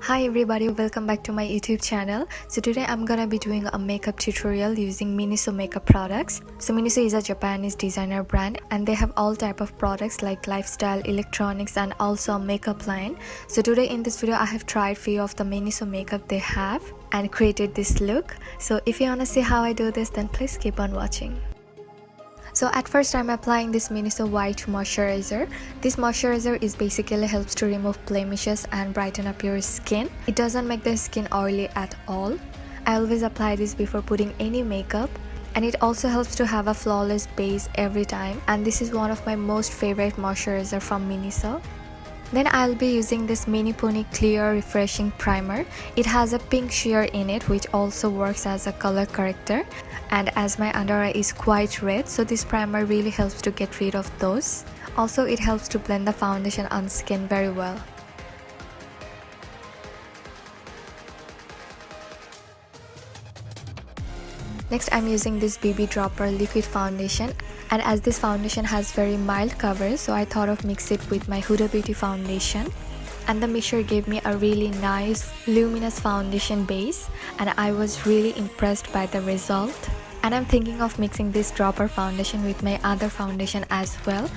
Hi everybody, welcome back to my YouTube channel. So today I'm gonna be doing a makeup tutorial using MIniso makeup products. So MIniso is a Japanese designer brand and they have all type of products like lifestyle, electronics and also a makeup line. So today in this video I have tried few of the MIniso makeup they have and created this look. So if you wanna see how I do this, then please keep on watching. So at first I'm applying this MIniso white moisturizer. This moisturizer is basically helps to remove blemishes and brighten up your skin. It doesn't make the skin oily at all. I always apply this before putting any makeup, and it also helps to have a flawless base every time, and this is one of my most favorite moisturizer from MIniso. Then I'll be using this mini poni clear refreshing primer. It has a pink sheer in it which also works as a color corrector, and as my under eye is quite red, so this primer really helps to get rid of those. Also it helps to blend the foundation on skin very well. Next I'm using this BB dropper liquid foundation, and as this foundation has very mild coverage, so I thought of mix it with my Huda Beauty foundation, and the mixture gave me a really nice luminous foundation base, and I was really impressed by the result. And I'm thinking of mixing this dropper foundation with my other foundation as well.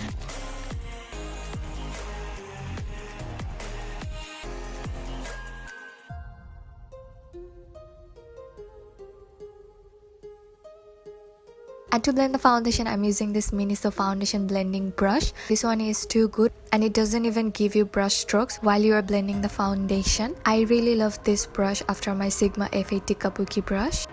And to blend the foundation, I'm using this MIniso foundation blending brush. This one is too good and it doesn't even give you brush strokes while you are blending the foundation. I really love this brush after my Sigma F80 Kabuki brush.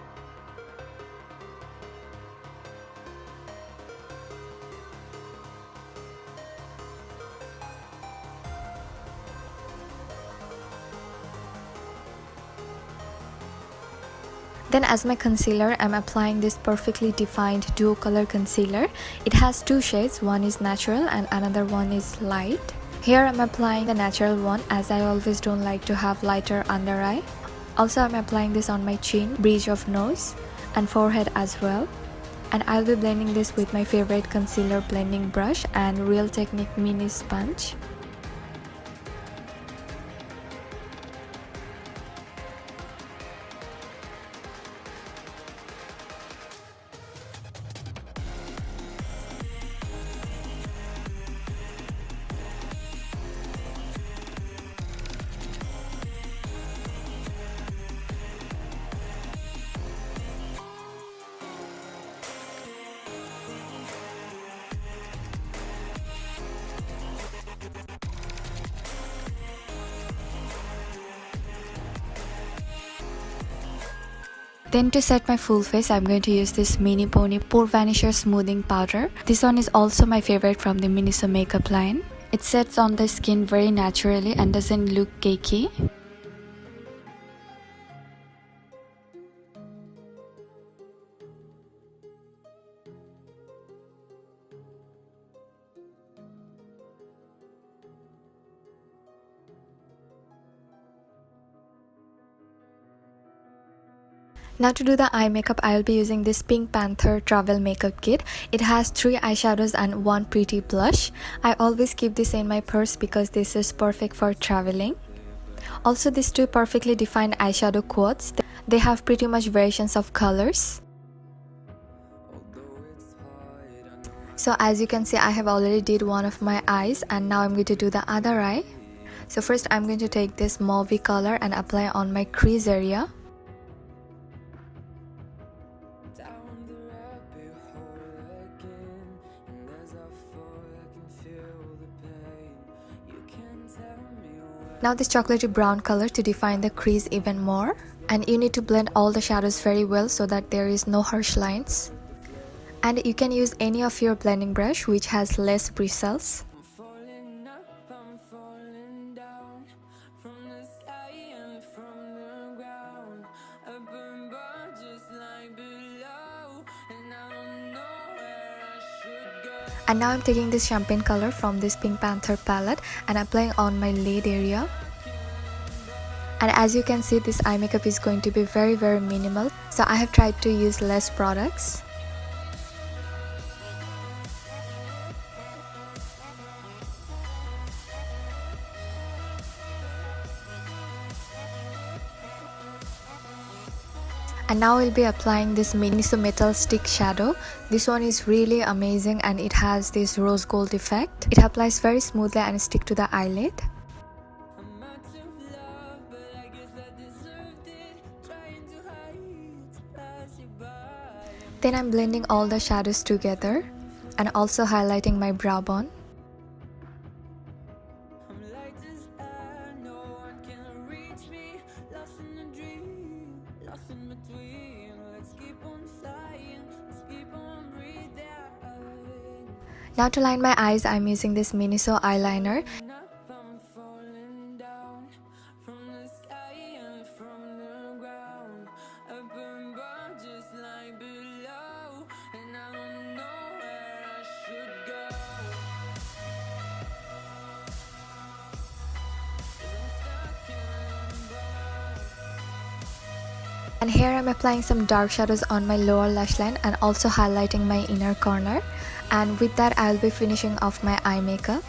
Then as my concealer, I'm applying this perfectly defined duo color concealer. It has two shades, one is natural and another one is light. Here I'm applying the natural one as I always don't like to have lighter under eye. Also I'm applying this on my chin, bridge of nose and forehead as well. And I'll be blending this with my favorite concealer blending brush and Real Technique mini sponge. Then to set my full face, I'm going to use this mini poni pore vanisher smoothing powder. This one is also my favorite from the MIniso makeup line. It sets on the skin very naturally and doesn't look cakey. Now to do the eye makeup, I'll be using this Pink Panther travel makeup kit. It has 3 eyeshadows and 1 pretty blush. I always keep this in my purse because this is perfect for traveling. Also these 2 perfectly defined eyeshadow quads. They have pretty much variations of colors. So as you can see, I have already did one of my eyes and now I'm going to do the other eye. So first I'm going to take this mauvey color and apply on my crease area. Now this chocolatey brown color to define the crease even more, and you need to blend all the shadows very well so that there is no harsh lines. And you can use any of your blending brush which has less bristles. And now I'm taking this champagne color from this Pink Panther palette and applying on my lid area. And as you can see, this eye makeup is going to be very minimal, so I have tried to use less products. And now I'll be applying this MIniso metal stick shadow. This one is really amazing and it has this rose gold effect. It applies very smoothly and stick to the eyelid. Then I'm blending all the shadows together and also highlighting my brow bone. Now to line my eyes, I'm using this MIniso eyeliner. And here I'm applying some dark shadows on my lower lash line and also highlighting my inner corner. And with that, I'll be finishing off my eye makeup.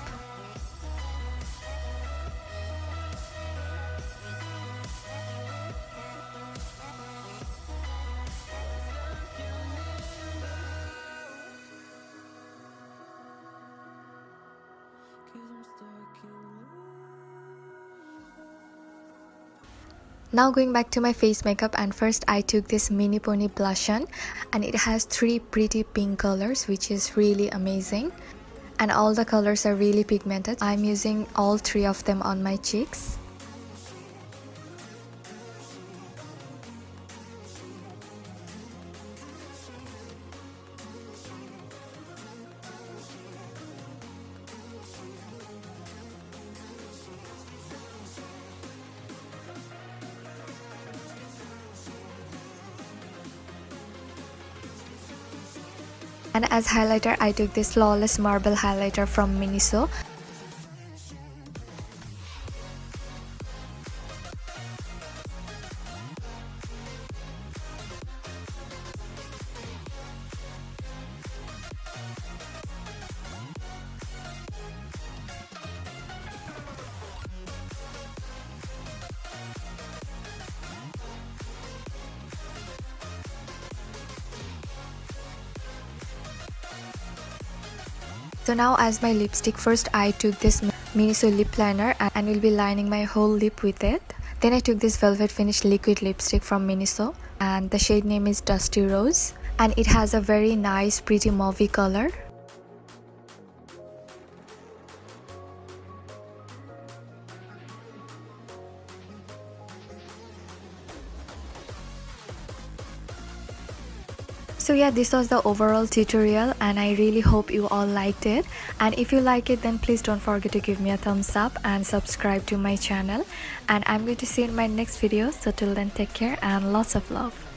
Now going back to my face makeup, and first I took this mini pony blush on, and it has 3 pretty pink colors which is really amazing, and all the colors are really pigmented. I'm using all 3 of them on my cheeks. And as highlighter, I took this Flawless Marble highlighter from MIniso. So now as my lipstick, first I took this MIniso lip liner and will be lining my whole lip with it. Then I took this velvet finish liquid lipstick from MIniso, and the shade name is Dusty Rose, and it has a very nice pretty mauvey color. So yeah, this was the overall tutorial, and I really hope you all liked it. And if you like it, then please don't forget to give me a thumbs up and subscribe to my channel. And I'm going to see you in my next video. So till then, take care and lots of love.